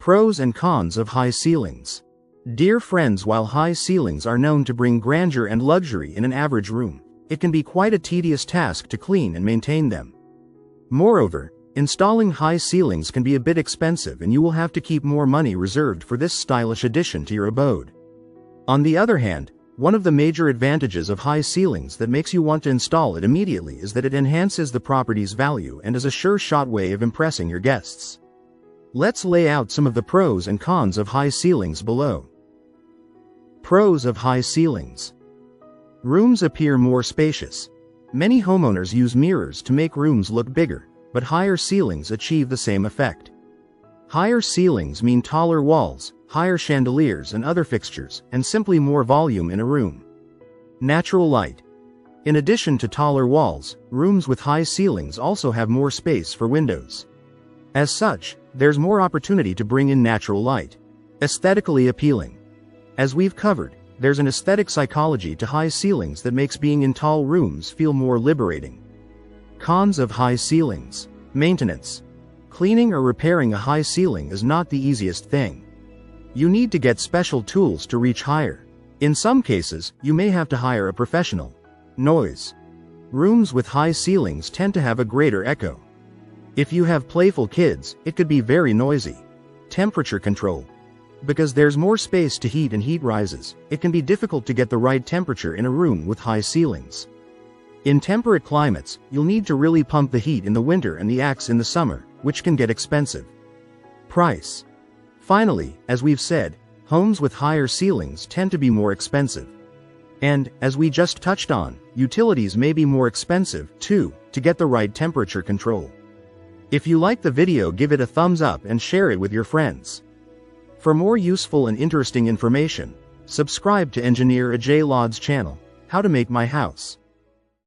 Pros and cons of high ceilings. Dear friends, while high ceilings are known to bring grandeur and luxury in an average room, it can be quite a tedious task to clean and maintain them. Moreover, installing high ceilings can be a bit expensive, and you will have to keep more money reserved for this stylish addition to your abode. On the other hand, one of the major advantages of high ceilings that makes you want to install it immediately is that it enhances the property's value and is a sure-shot way of impressing your guests. Let's lay out some of the pros and cons of high ceilings below. Pros of high ceilings. Rooms appear more spacious. Many homeowners use mirrors to make rooms look bigger, but higher ceilings achieve the same effect. Higher ceilings mean taller walls, higher chandeliers and other fixtures, and simply more volume in a room. Natural light. In addition to taller walls, rooms with high ceilings also have more space for windows. As such, there's more opportunity to bring in natural light. Aesthetically appealing. As we've covered, there's an aesthetic psychology to high ceilings that makes being in tall rooms feel more liberating. Cons of high ceilings. Maintenance. Cleaning or repairing a high ceiling is not the easiest thing. You need to get special tools to reach higher. In some cases, you may have to hire a professional. Noise. Rooms with high ceilings tend to have a greater echo. If you have playful kids, it could be very noisy. Temperature control. Because there's more space to heat and heat rises, it can be difficult to get the right temperature in a room with high ceilings. In temperate climates, you'll need to really pump the heat in the winter and the axe in the summer, which can get expensive. Price. Finally, as we've said, homes with higher ceilings tend to be more expensive. And, as we just touched on, utilities may be more expensive, too, to get the right temperature control. If you like the video, give it a thumbs up and share it with your friends. For more useful and interesting information, subscribe to Engineer Ajay Lod's channel, How to Make My House.